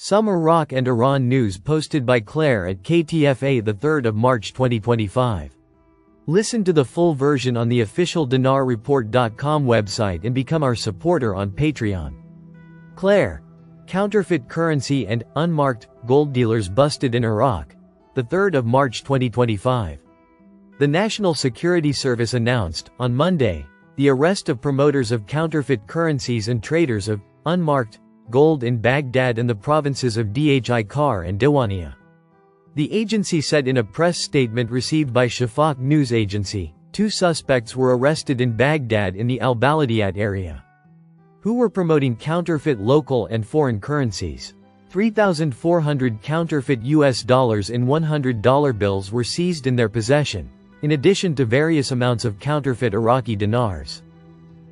Some Iraq and Iran news posted by Clare at KTFA the 3rd of March 2025. Listen to the full version on the official dinarreport.com website and become our supporter on Patreon. Clare. Counterfeit currency and unmarked gold dealers busted in Iraq. The 3rd of March 2025. The National Security Service announced, on Monday, the arrest of promoters of counterfeit currencies and traders of unmarked gold in Baghdad and the provinces of Clare and Diwaniyah. The agency said in a press statement received by Shafaq news agency, 2 suspects were arrested in Baghdad in the al-Baladiyat area, who were promoting counterfeit local and foreign currencies. 3,400 counterfeit US dollars in $100 bills were seized in their possession, in addition to various amounts of counterfeit Iraqi dinars.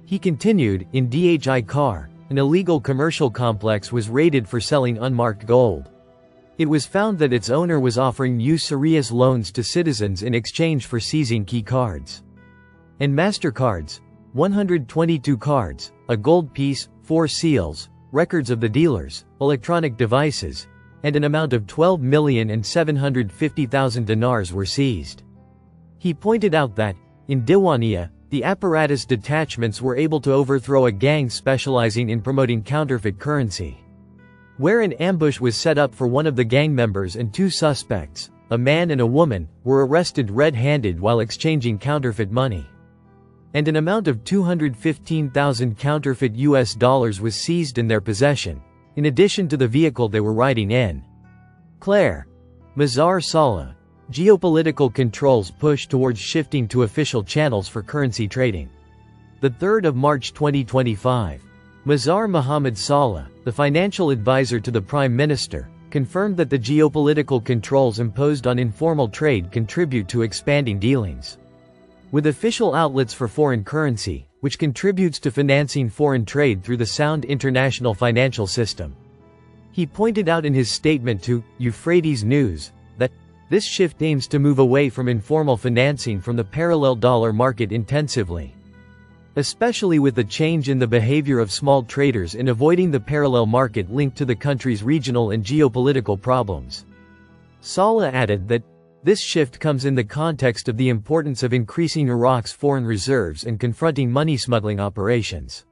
He continued, in Clare, an illegal commercial complex was raided for selling unmarked gold. It was found that its owner was offering usurious loans to citizens in exchange for seizing key cards and MasterCards, 122 cards, a gold piece, 4 seals, records of the dealers, electronic devices, and an amount of 12,750,000 dinars were seized. He pointed out that, in Diwaniyah, the apparatus detachments were able to overthrow a gang specializing in promoting counterfeit currency, where an ambush was set up for one of the gang members and 2 suspects, a man and a woman, were arrested red-handed while exchanging counterfeit money. And an amount of 215,000 counterfeit US dollars was seized in their possession, in addition to the vehicle they were riding in. Clare. Mazar Saleh. Geopolitical controls push towards shifting to official channels for currency trading. The 3rd of March 2025. Mazar Mohammed Saleh, the financial advisor to the Prime Minister, confirmed that the geopolitical controls imposed on informal trade contribute to expanding dealings with official outlets for foreign currency, which contributes to financing foreign trade through the sound international financial system. He pointed out in his statement to Euphrates News that this shift aims to move away from informal financing from the parallel dollar market intensively, especially with the change in the behavior of small traders in avoiding the parallel market linked to the country's regional and geopolitical problems. Saleh added that this shift comes in the context of the importance of increasing Iraq's foreign reserves and confronting money smuggling operations,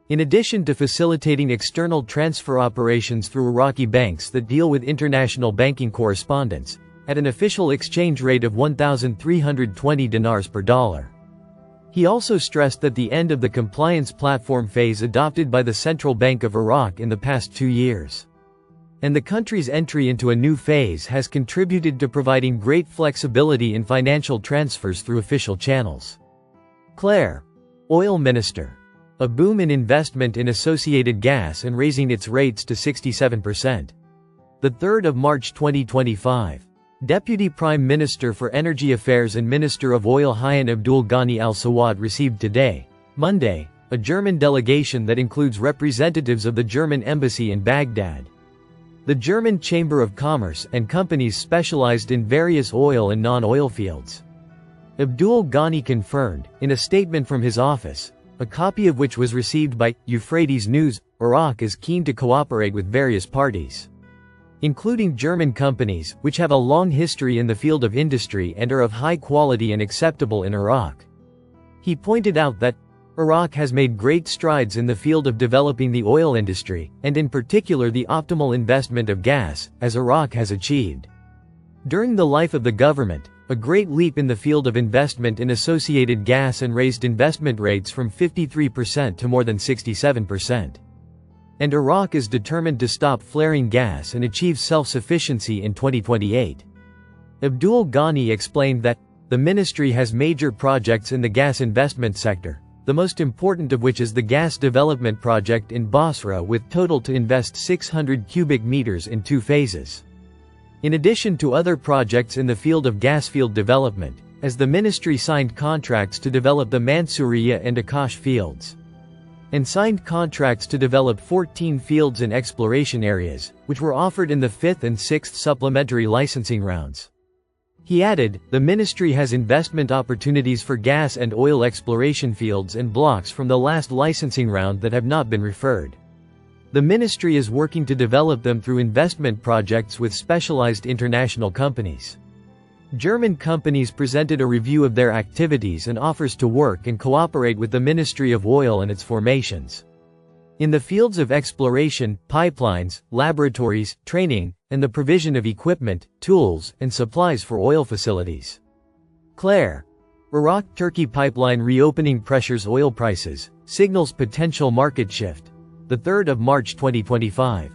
in addition to facilitating external transfer operations through Iraqi banks that deal with international banking correspondence, at an official exchange rate of 1,320 dinars per dollar. He also stressed that the end of the compliance platform phase adopted by the Central Bank of Iraq in the past 2 years, and the country's entry into a new phase has contributed to providing great flexibility in financial transfers through official channels. Clare. Oil Minister. A boom in investment in associated gas and raising its rates to 67%. The 3rd of March 2025. Deputy Prime Minister for Energy Affairs and Minister of Oil Hayyan Abdul Ghani al-Sawad received today, Monday, a German delegation that includes representatives of the German embassy in Baghdad, the German Chamber of Commerce, and companies specialized in various oil and non-oil fields. Abdul Ghani confirmed, in a statement from his office, a copy of which was received by Euphrates News, Iraq is keen to cooperate with various parties, including German companies, which have a long history in the field of industry and are of high quality and acceptable in Iraq. He pointed out that Iraq has made great strides in the field of developing the oil industry, and in particular the optimal investment of gas, as Iraq has achieved during the life of the government, a great leap in the field of investment in associated gas and raised investment rates from 53% to more than 67%. And Iraq is determined to stop flaring gas and achieve self-sufficiency in 2028. Abdul Ghani explained that the ministry has major projects in the gas investment sector, the most important of which is the gas development project in Basra with total to invest 600 cubic meters in 2 phases. In addition to other projects in the field of gas field development, as the ministry signed contracts to develop the Mansouriya and Akash fields, and signed contracts to develop 14 fields and exploration areas, which were offered in the 5th and 6th supplementary licensing rounds. He added, the ministry has investment opportunities for gas and oil exploration fields and blocks from the last licensing round that have not been referred. The ministry is working to develop them through investment projects with specialized international companies. German companies presented a review of their activities and offers to work and cooperate with the Ministry of Oil and its formations. In the fields of exploration, pipelines, laboratories, training, and the provision of equipment, tools, and supplies for oil facilities. Clare. Iraq-Turkey pipeline reopening pressures oil prices, signals potential market shift. 3 March 2025.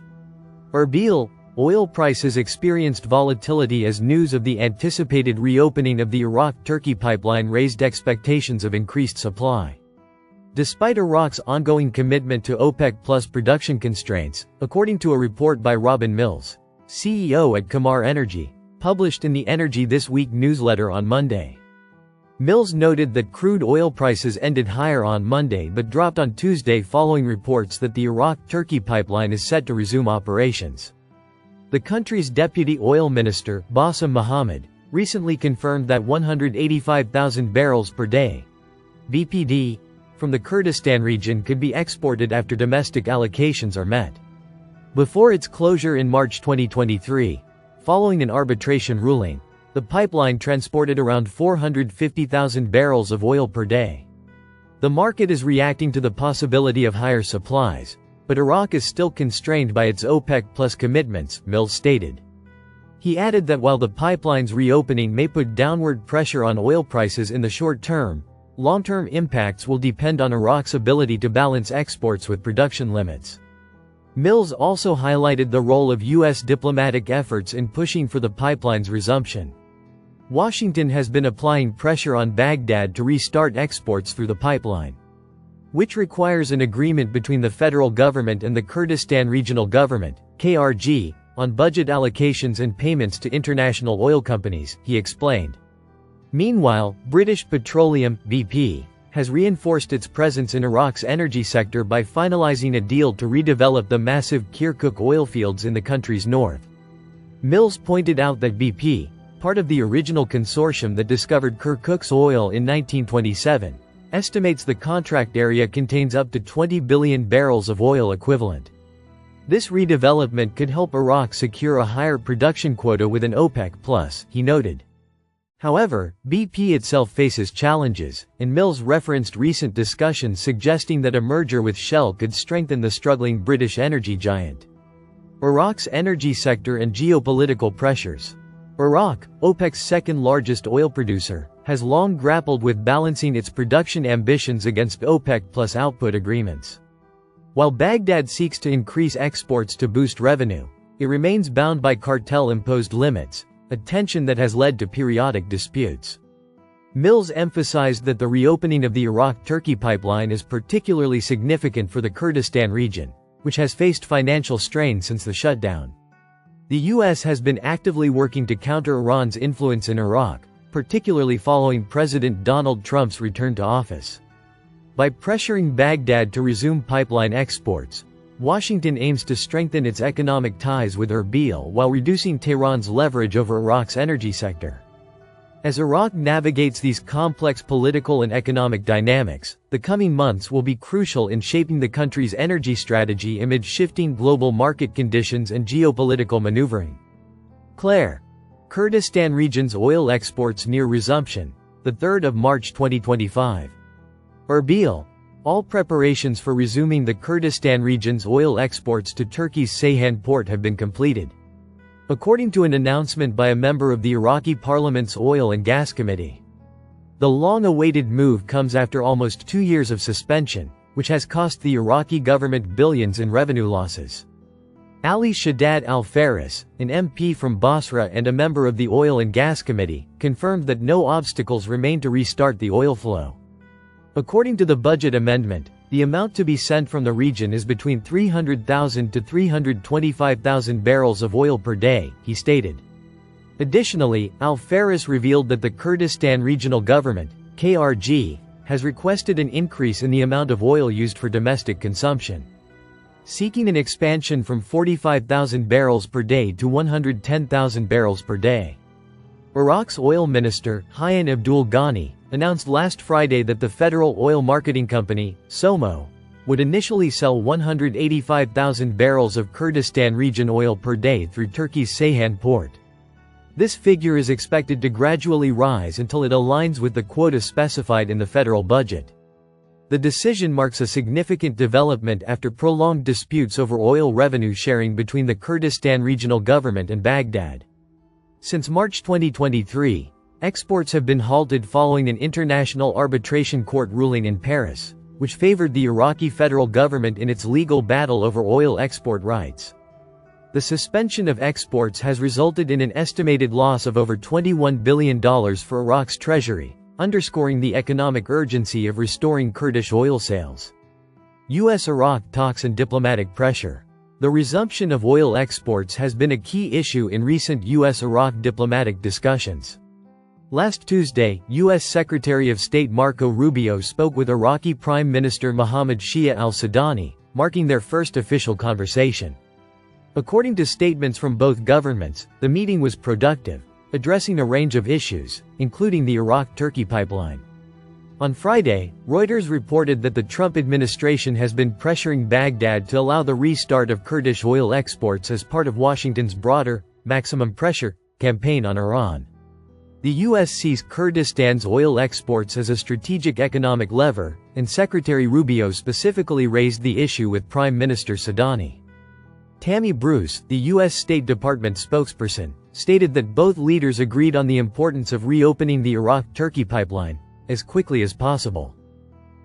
Erbil, oil prices experienced volatility as news of the anticipated reopening of the Iraq-Turkey pipeline raised expectations of increased supply. Despite Iraq's ongoing commitment to OPEC+ production constraints, according to a report by Robin Mills, CEO at Kamar Energy, published in the Energy This Week newsletter on Monday. Mills noted that crude oil prices ended higher on Monday but dropped on Tuesday following reports that the Iraq-Turkey pipeline is set to resume operations. The country's deputy oil minister, Bassem Mohammed, recently confirmed that 185,000 barrels per day (BPD) from the Kurdistan region could be exported after domestic allocations are met. Before its closure in March 2023, following an arbitration ruling, the pipeline transported around 450,000 barrels of oil per day. The market is reacting to the possibility of higher supplies, but Iraq is still constrained by its OPEC+ commitments, Mills stated. He added that while the pipeline's reopening may put downward pressure on oil prices in the short term, long-term impacts will depend on Iraq's ability to balance exports with production limits. Mills also highlighted the role of U.S. diplomatic efforts in pushing for the pipeline's resumption. Washington has been applying pressure on Baghdad to restart exports through the pipeline, which requires an agreement between the federal government and the Kurdistan Regional Government, KRG, on budget allocations and payments to international oil companies, he explained. Meanwhile, British Petroleum, BP, has reinforced its presence in Iraq's energy sector by finalizing a deal to redevelop the massive Kirkuk oil fields in the country's north. Mills pointed out that BP, part of the original consortium that discovered Kirkuk's oil in 1927, estimates the contract area contains up to 20 billion barrels of oil equivalent. This redevelopment could help Iraq secure a higher production quota with an OPEC+, he noted. However, BP itself faces challenges, and Mills referenced recent discussions suggesting that a merger with Shell could strengthen the struggling British energy giant. Iraq's energy sector and geopolitical pressures. Iraq, OPEC's second-largest oil producer, has long grappled with balancing its production ambitions against OPEC+ output agreements. While Baghdad seeks to increase exports to boost revenue, it remains bound by cartel-imposed limits, a tension that has led to periodic disputes. Mills emphasized that the reopening of the Iraq-Turkey pipeline is particularly significant for the Kurdistan region, which has faced financial strain since the shutdown. The U.S. has been actively working to counter Iran's influence in Iraq, particularly following President Donald Trump's return to office. By pressuring Baghdad to resume pipeline exports, Washington aims to strengthen its economic ties with Erbil while reducing Tehran's leverage over Iraq's energy sector. As Iraq navigates these complex political and economic dynamics, the coming months will be crucial in shaping the country's energy strategy amid shifting global market conditions and geopolitical maneuvering. Clare. Kurdistan region's oil exports near resumption, 3 March 2025. Erbil. All preparations for resuming the Kurdistan region's oil exports to Turkey's Ceyhan port have been completed, according to an announcement by a member of the Iraqi parliament's Oil and Gas Committee. The long-awaited move comes after almost 2 years of suspension, which has cost the Iraqi government billions in revenue losses. Ali Shaddad Al-Faris, an MP from Basra and a member of the Oil and Gas Committee, confirmed that no obstacles remain to restart the oil flow. According to the budget amendment, the amount to be sent from the region is between 300,000 to 325,000 barrels of oil per day, he stated. Additionally, Al-Faris revealed that the Kurdistan Regional Government, KRG, has requested an increase in the amount of oil used for domestic consumption, seeking an expansion from 45,000 barrels per day to 110,000 barrels per day. Iraq's oil minister, Hayyan Abdul Ghani, announced last Friday that the federal oil marketing company, SOMO, would initially sell 185,000 barrels of Kurdistan region oil per day through Turkey's Ceyhan port. This figure is expected to gradually rise until it aligns with the quota specified in the federal budget. The decision marks a significant development after prolonged disputes over oil revenue sharing between the Kurdistan regional government and Baghdad. Since March 2023, exports have been halted following an international arbitration court ruling in Paris, which favored the Iraqi federal government in its legal battle over oil export rights. The suspension of exports has resulted in an estimated loss of over $21 billion for Iraq's treasury, underscoring the economic urgency of restoring Kurdish oil sales. U.S.-Iraq talks and diplomatic pressure. The resumption of oil exports has been a key issue in recent U.S.-Iraq diplomatic discussions. Last Tuesday, U.S. Secretary of State Marco Rubio spoke with Iraqi Prime Minister Mohammed Shia al-Sudani, marking their first official conversation. According to statements from both governments, the meeting was productive, addressing a range of issues, including the Iraq-Turkey pipeline. On Friday, Reuters reported that the Trump administration has been pressuring Baghdad to allow the restart of Kurdish oil exports as part of Washington's broader, maximum pressure, campaign on Iran. The U.S. sees Kurdistan's oil exports as a strategic economic lever, and Secretary Rubio specifically raised the issue with Prime Minister Sudani. Tammy Bruce, the U.S. State Department spokesperson, stated that both leaders agreed on the importance of reopening the Iraq-Turkey pipeline as quickly as possible.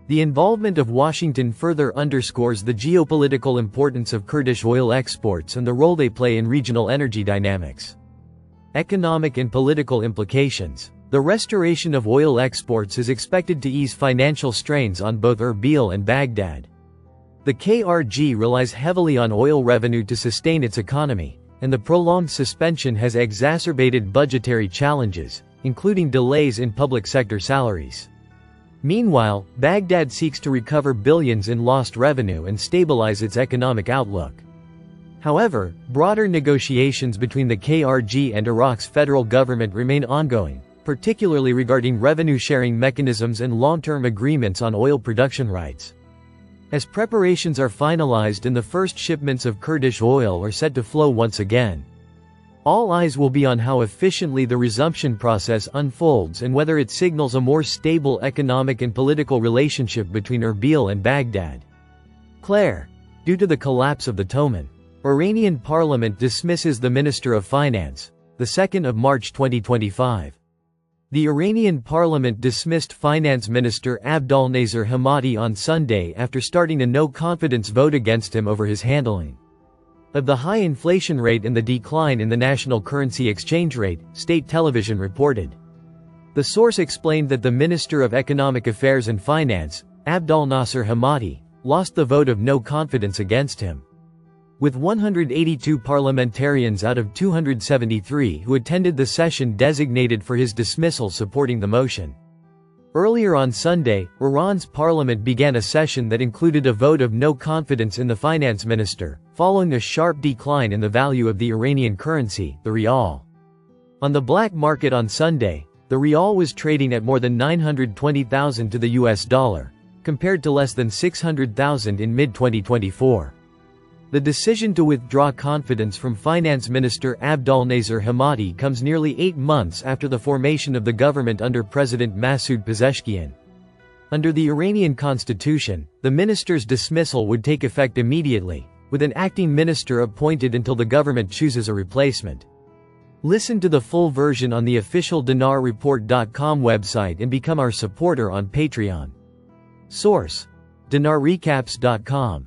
The involvement of Washington further underscores the geopolitical importance of Kurdish oil exports and the role they play in regional energy dynamics. Economic and political implications. The restoration of oil exports is expected to ease financial strains on both Erbil and Baghdad. The KRG relies heavily on oil revenue to sustain its economy, and the prolonged suspension has exacerbated budgetary challenges, including delays in public sector salaries. Meanwhile, Baghdad seeks to recover billions in lost revenue and stabilize its economic outlook. However, broader negotiations between the KRG and Iraq's federal government remain ongoing, particularly regarding revenue-sharing mechanisms and long-term agreements on oil production rights. As preparations are finalized and the first shipments of Kurdish oil are set to flow once again, all eyes will be on how efficiently the resumption process unfolds and whether it signals a more stable economic and political relationship between Erbil and Baghdad. Clare. Due to the collapse of the Ottoman, Iranian parliament dismisses the Minister of Finance, the 2nd of March 2025. The Iranian parliament dismissed Finance Minister Abdolnazar Hamadi on Sunday after starting a no-confidence vote against him over his handling of the high inflation rate and the decline in the national currency exchange rate, state television reported. The source explained that the Minister of Economic Affairs and Finance, Abdolnazar Hamadi, lost the vote of no confidence against him. With 182 parliamentarians out of 273 who attended the session designated for his dismissal supporting the motion. Earlier on Sunday, Iran's parliament began a session that included a vote of no confidence in the finance minister, following a sharp decline in the value of the Iranian currency, the rial. On the black market on Sunday, the rial was trading at more than 920,000 to the US dollar, compared to less than 600,000 in mid-2024. The decision to withdraw confidence from Finance Minister Abdolnazar Hamadi comes nearly 8 months after the formation of the government under President Masoud Pezeshkian. Under the Iranian constitution, the minister's dismissal would take effect immediately, with an acting minister appointed until the government chooses a replacement. Listen to the full version on the official dinarreport.com website and become our supporter on Patreon. Source: dinarrecaps.com